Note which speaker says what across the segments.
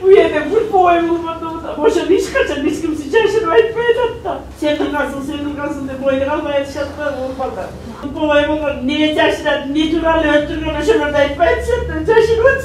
Speaker 1: Bu yerde bu boyunluğunda boşan hiç kaçan hiç kimse şaşırmayıp böyle da. Sen kılgasın de boyunu kalmaya yetişatlar olmalı. Bu boyunluğunda niye şaşıran, niye duralı öttürüyor, şunlarda etmeye yetişatlar, şaşırıyor.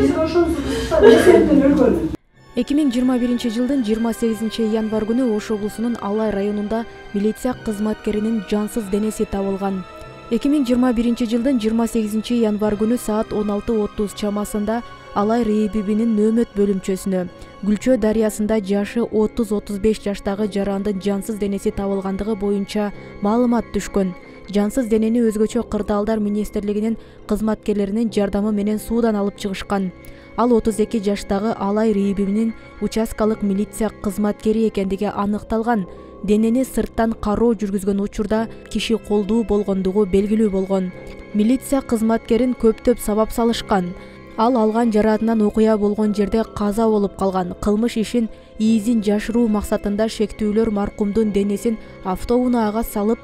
Speaker 2: Biz oşunsuzda ne senden ölgönüz.
Speaker 3: 2021-жылдын 28-январ күнү Ош облусунун Алай районунда милиция кызматкеринин жансыз денеси табылган. 2021-жылдын 28-январ күнү саат 16:30 чамасында Алай РЭИБибинин нөөмөт бөлүмчөсүнө Гүлчө дарыясында жашы 30-35 жаштагы жарандын жансыз денеси табылгандыгы боюнча маалымат түшкөн. Жансыз денени өзгөчө кырдаалдар министрлигинин кызматкерлеринин жардамы менен суудан алып чыгышкан. Ал 32 жаштагы Алай РЭИБибинин участкалык милиция кызматкери экендиги аныкталган. Денени сырттан кароо жүргүзгөн учурда киши колдуу болгондугу белгилүү болгон. Милиция кызматкерин көптөп сабап салышкан. Ал алган жараатынан окуя болгон жерде каза болуп калган. Кылмыш ишин иизин жашыруу максатында шектүүлөр маркумдун денесин автоунаага салып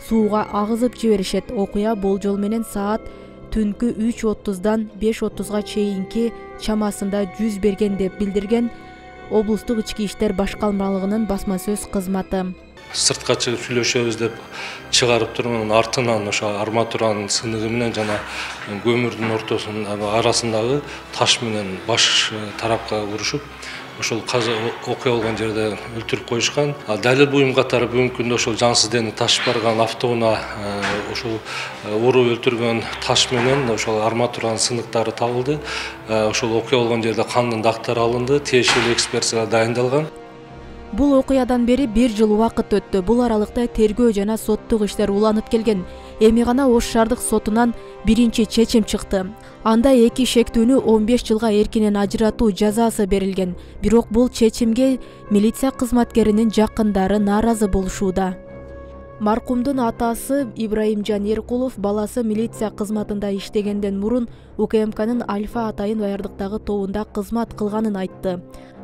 Speaker 3: сууга агызып жиберишет. Окуя болжол менен саат түнкү 3:30дан 5:30га чейинки чамасында жүз берген деп билдирген облустук ички иштер башкармалыгынын басма сөз кызматы.
Speaker 4: Сыртка чыгып сүйлөшөбүз деп чыгарып турган артынан ошо арматуранын сыныгы менен жана көмүрдүн ортосунун арасындагы таш менен баш тарапка урушуп, ошол окуя болгон жерде өлтүрүп коюшкан. Далил буюм катары бүгүнкү күндө ошол жансыз дени ташып барган автоунаа ошол уруп өлтүргөн таш менен ошол арматуранын сыныктары табылды. Ошол окуя болгон жерде кандын дактары алынды, тиешелүү экспертизага дайындалган.
Speaker 3: Бул окуядан бери 1 жыл убакыт өттү. Бул аралыкта тергөө жана соттук иштер уланып келген. Эми гана Ош шаардык сотунан биринчи чечим чыкты. Анда 2 шектүүнү 15 жылга эркинен ажыратуу жазасы берилген. Бирок бул чечимге милиция кызматкеринин жакындары нааразы болушууда. Маркумдун атасы Ибраимжан Эркулов баласы милиция кызматында иштегенден мурун УКМКнын Альфа атайын даярдыктагы тобунда кызмат кылганын айтты.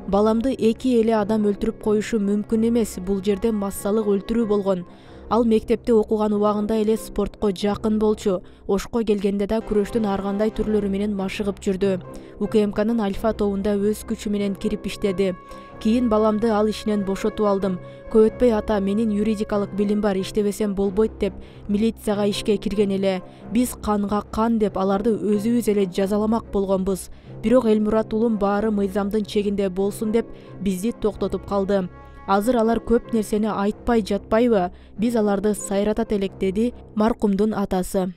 Speaker 3: Баламды 2 эле адам өлтүрүп коюшу мүмкүн эмес. Бул жерде массалык өлтүрүү болгон. Ал мектепте окуган убагында эле спортко жакын болчу. Ошко келгенде да күрөштүн ар кандай түрлөрү менен машыгып жүрдү. УКМКнын Альфа тобунда өз күчү менен кирип иштеди. Кийин баламды ал ишинен бошотуп алдым. Көп өтпөй ата менин юридикалык билим бар, иштебесем болбойт деп милицияга ишке кирген эле. Биз канга кан деп аларды өзүбүз эле жазаламак болгонбуз. Бирок Элмурат уулум баары мыйзамдын чегинде болсун деп бизди токтотуп калды. Азыр алар көп нерсени айтпай жатпайбы? Биз аларды сайратат элек, деди маркумдун атасы.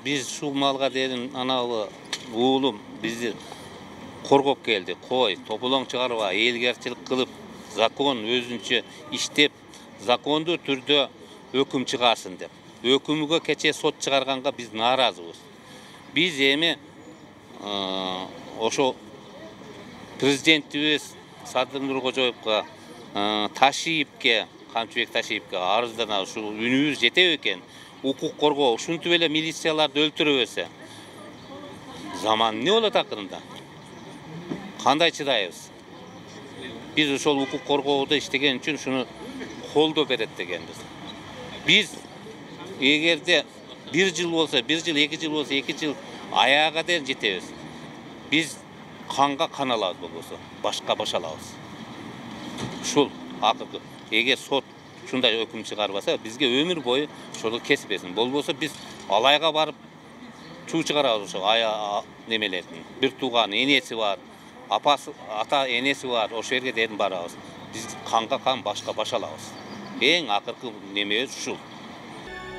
Speaker 5: Биз ушул малга дедим аналы уулум бизди коргоп келди. Кой, тополоң чыгарба, элгерчилик кылып, закон өзүнчө иштеп, закондуу түрдө өкүм чыгасын деп. Өкүмгө кече сот чыгарганга биз нааразыбыз. Биз эми ошо президентибиз Садыр Нуркожоевго, Ташиевке, Камчыбек Ташиевке арызданабыз. Ушул үнүбүз жетеби экен? Укук коргоо ушинтип эле милицияларды өлтүрөбөсө. Заман эмне болот акырында? Кандай чыдайбыз? Биз ошол укук коргоодо иштеген үчүн шуну колдоо берет дегенбиз. Биз эгерде 1 жыл болсо, 1 жыл, 2 жыл болсо, 2 жыл аяга дейин жетебиз. Биз канга кан алабыз болбосо, башка баш алабыз. Ушул акыркы эгер сот ушундай өкүм чыгарбаса, бизге өмүр бою ошол кесбесин. Болбосо биз Алайга барып чуу чыгарабыз ошо немелердин. Бир тууган энеси бар, апасы, ата энеси бар, ошол жерге дедим барабыз. Биз канга кан, башка баш алабыз. Эң акыркы немебиз ушул.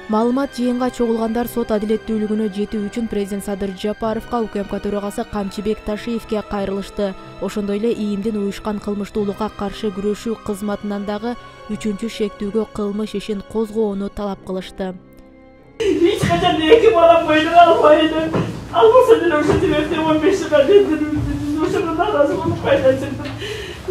Speaker 3: Маалымат жыйынга чогулгандар сот адилеттүүлүгүнө жетүү үчүн президент Садыр Жапаровго, УКМК төрагасы Камчыбек Ташиевке кайрылышты. Ошондой эле ийимдин уюшкан кылмыштуулукка каршы күрөшүү кызматынан дагы 3-чү шектүүгө кылмыш ишин козгоону талап кылышты.
Speaker 1: Hiç kaçan iki bana boyunu almaydı. Almasa bile uşu tibette 15 yılda dediniz. Uşunun arası bunu paylaşırdım.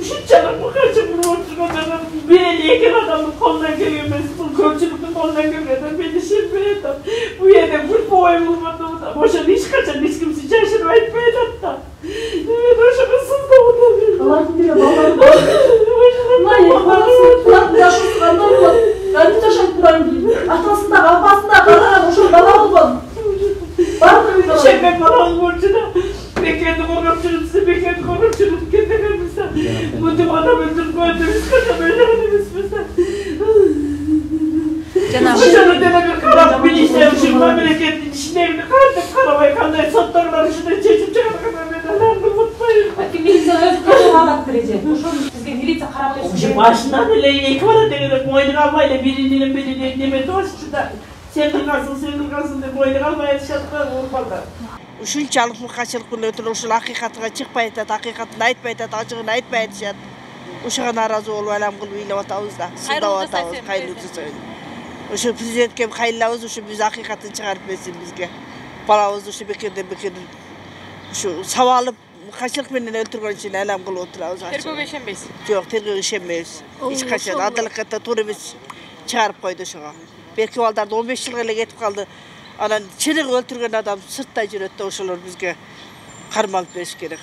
Speaker 1: Uşun canım bu kaçın bunu oturma canım. Bir iki adamın kolundan görüyormez. Bu körçülükün kolundan görüyorlar. Beni şirmeyedim. Bu yerde bu boyunluğumda da. Boşan hiç kaçan hiç kimse şaşırmayıp böyle da. Evet uşunun sızda bu da.
Speaker 2: Allah'ın biri bağlar var. Hayır, kulak yaşlı kandan var. Ben de taşak buran gibi. Atasında, kafasında kadar uşun bala olmadı. Var mı bir bala?
Speaker 1: Şefek bala olmadı. Bekledim korkçuluk size, bekledim korkçuluk.
Speaker 2: каалап бережет. Ошону сизге милиция карап берсин.
Speaker 1: Başından ele iki var degene boynu kalmayla birinin demedi olsun da sen kırgansın de boynu kalmaya şartlar olmalı.
Speaker 6: Ушунчалык мыкачылык менен өтүрүп ушул акыйкатыга чыкпай атат, акыйкатын айтпай атат, ажыгын айтпай атышат. Ошого нааразы болуп алам кылып ыйлап атабыз да, сындап атабыз, кайрылып жасайбыз. Ошо президентке кайрылабыз, ушу биз акыйкатын чыгарып берсин бизге. Балабызды ушу бекерден ушу сабалып мыкачылык менен өлтүргөн үчүн алам кылып отурабыз.
Speaker 2: Тергөөгө ишенбейсиз?
Speaker 6: Жок, тергөөгө ишенбейбиз. Эч качан адалетке туура эмес чыгарып койду ошого. Берки балдарды 15 жылга эле кетип калды. Анан чыныгы өлтүргөн адам сырттай жүрөт да, ошолор бизге кармалып бериш керек.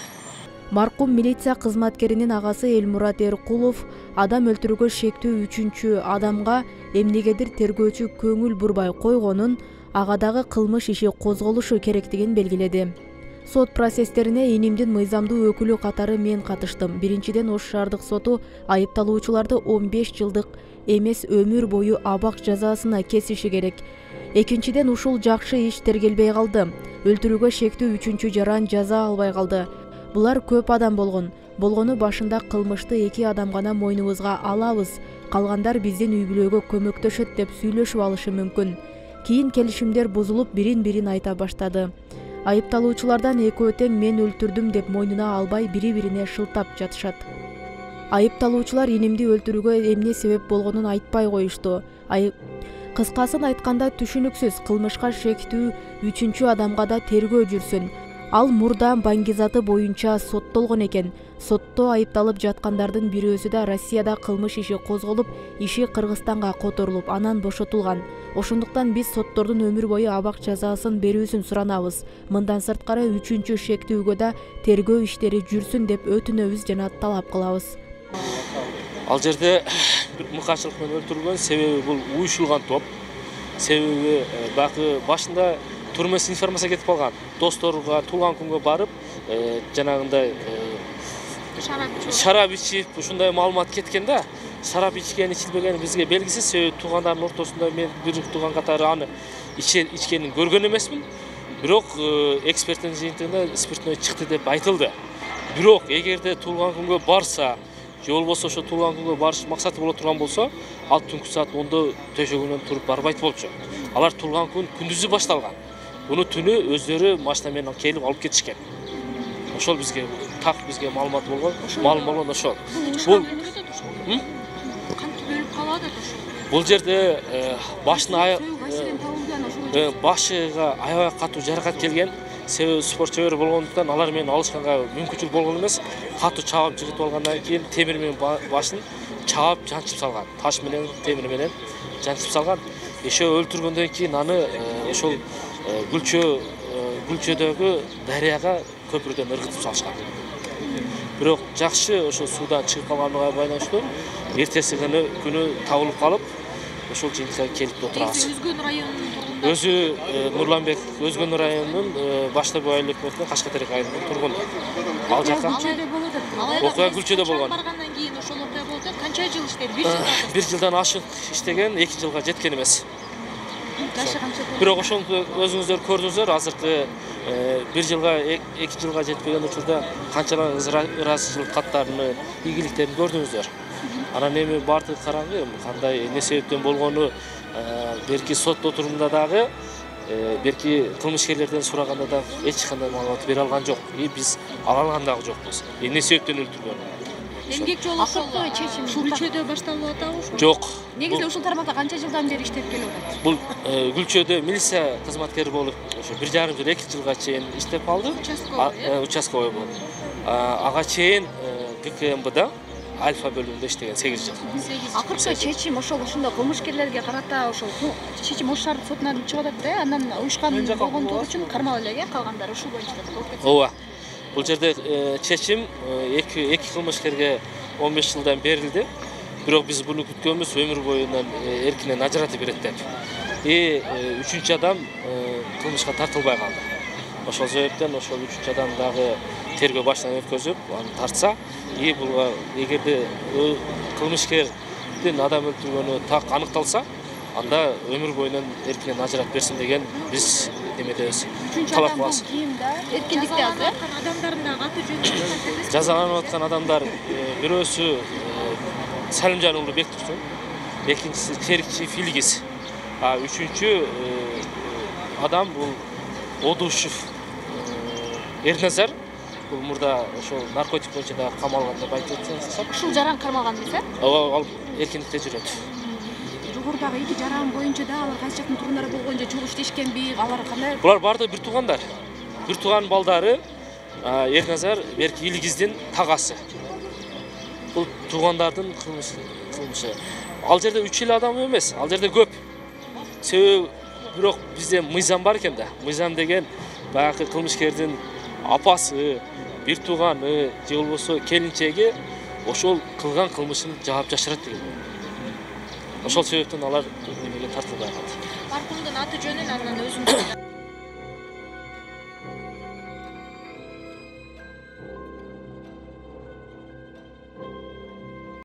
Speaker 3: Маркум милиция кызматкеринин агасы Элмурат Эркулов адам өлтүрүүгө шектүү 3-чү адамга эмнегедир тергөөчү көңүл бурбай койгонун, ага дагы кылмыш иши козголушу керектигин белгиледи. Сот процесстерине инимдин мыйзамдуу өкүлү катары мен катыштым. Биринчиден Ош шаардык соту айыпталуучуларды 15 жылдык эмес өмүр бою абак жазасына кесиши керек. Экинчиден ушул жакшы иш тергелбей калды. Өлтүрүүгө шектүү 3-чү жаран жаза албай калды. Булар көп адам болгон. Болгону башында кылмышты 2 адам гана мойнубузга алабыз. Калгандар биздин үй бүлөгө көмөктөшөт деп сүйлөшүп алышы мүмкүн. Кийин келишимдер бузулуп бирин-бирин айта баштады. Айыпталуучулардан экөө тең мен өлтүрдүм деп мойнуна албай бири-бирине шылтап жатышат. Айыпталуучулар инимди өлтүрүүгө эмне себеп болгонун айтпай коюшту. Кыскасын айтканда түшүнүксүз кылмышка шектүү 3-чү адамга да тергөө жүрсүн. Ал мурда баңгизаты боюнча соттолгон экен. Сотто айыпталып жаткандардын бирөөсү да Россияда кылмыш иши козголуп, иши Кыргызстанга которулуп, анан бошотулган. Ошондуктан биз соттордун өмүр бою абак жазасын берүүсүн суранабыз. Мындан сырткары 3-чү шектүүгө да тергөө иштери жүрсүн деп өтүнөбүз жана талап кылабыз.
Speaker 7: Ал жерде мыкачылык менен өлтүрүлгөн, себеби бул уюшулган топ. Себеби бакы башында турмес информация кетип калган. Досторго туулган күнгө барып, жанагындай шарап ичип, ушундай маалымат кеткен да. Шарап ичкен, ичилбеген бизге белгисиз. Себеби туугандардын ортосунда мен бир тууган катары аны ичкенин көргөн эмесмин. Бирок эксперттин жыйынтыгында спиртной чыкты деп айтылды. Бирок эгерде туулган күнгө барса, же болбосо ошо туулган күнгө барыш максаты боло турган болсо, ал түнкү саат 10-да төшөгүнөн туруп барбайт болчу. Алар туулган күн күндүзү башталган. Буну түнү өздөрү машина менен келип алып кетишкен. Ошол бизге бизге маалымат болгон, маалым болгон ошол. Бул жерде башыга аябай катуу жаракат келген. Себеби спорт чебери болгондуктан алар менен алышканга мүмкүнчүлүк болгон эмес. Катуу чабып жигит алгандан кийин темир менен башын чабып жанчып салган. Таш менен, темир менен жанчып салган. Ошо өлтүргөндөн кийин аны ошол Гүлчөдөгү дарыяга көпүрдөн ыргытып салышкан. Бирок жакшы ошо суудан чыгып калганына байланыштуу эртеси күнү табылып калып, ошол жыйынтыкка келип отурабыз. Өзү Нурланбек Өзгөн районунун Баштабай айыл өкмөтүнүн Кашкатерек айылынын тургуну. Ал жака окуя Гүлчөдө болгон.
Speaker 2: Баргандан кийин ошол окуя болду. Канча жыл иштеди?
Speaker 7: 1 жылдан ашык иштеген, 2 жылга жеткен эмес. Бирок ошону өзүңүздөр көрдүңүздөр, азыркы 1 жылга 2 жылга жетпеген учурда канчалык ыраазычылык каттарын, ийгиликтерин көрдүңүздөр. Анан эми бардыгы караңгы, кандай эмне себептен болгону берки сот отурумунда дагы, берки кылмышкерлерден сураганда да эч кандай маалымат бере алган жок. Биз ала алган дагы жокпуз. Эмне себептен өлтүргөнүн.
Speaker 2: Эмгек жолу чечим Гүлчөдө башталып атабы?
Speaker 7: Жок.
Speaker 2: Негизи ушул тармакта канча жылдан бери иштеп келип атат?
Speaker 7: Бул Гүлчөдө милиция кызматкери болуп, ошо 1,5 жыл, 2 жылга чейин иштеп калды. Участковый болуп. Ага чейин ГКМБда Альфа бөлүмүндө иштеген 8 жыл.
Speaker 2: Акыркы чечим ошол ушундай кылмышкерлерге карата ошол чечим Ош шаардык сотунан чыгып атат да, анан уюшкан болгондугу үчүн кармала элек, калгандары ушул боюнча болуп кетти.
Speaker 7: Ооба. Бул жерде чечим эки кылмышкерге 15 жылдан берилди. Бирок биз буну күткөнбүз, өмүр боюнан эркинен ажыратып берет деп. 3-чү адам кылмышка тартылбай калды. Ошол себептен ошол 3-чү адам дагы тергөө башынан өткөзүп, аны тартса, буга эгерде кылмышкердин адам өлтүргөнү так аныкталса, анда өмүр боюнан эркинен ажыратып берсин деген биз эмедебиз.
Speaker 2: үчүнчү
Speaker 7: талап
Speaker 2: адам бул
Speaker 7: кыласың.
Speaker 2: ким да? Эркиндикти азыр.
Speaker 8: адамдардын дагы аты жөнү
Speaker 7: Жазаланып аткан адамдар бирөөсү Салимжан уулу Бектурсун, экинчиси Терикчи Филгиз, үчүнчү адам бул Одушев Эрназар. Бул мурда ошол наркотик боюнча да камалган деп айтып жатсаңыз.
Speaker 2: Ушул жаран кармалган эмес,
Speaker 7: Ал эркиндикте жүрөт.
Speaker 8: жогорудагы эки жаран боюнча да алар кайсы жактын тургундары болгончо чогуу иштешкенби, алар кандай?
Speaker 7: Булар баардыгы бир туугандар. Бир тууган балдары Эрназар берки Илгиздин тагасы. Бул туугандардын кылмышы. Ал жерде 3 эле адам эмес, ал жерде көп. Себеби бирок бизде мыйзам бар экен да. Мыйзам деген баягы кылмышкердин апасы, бир тууганы же болбосо келинчеги ошол кылган кылмышын жаап жашырат деген. Ошол себептен алар эмеге тартылбай калат.
Speaker 8: Маркумдун аты жөнүн анан өзүңүз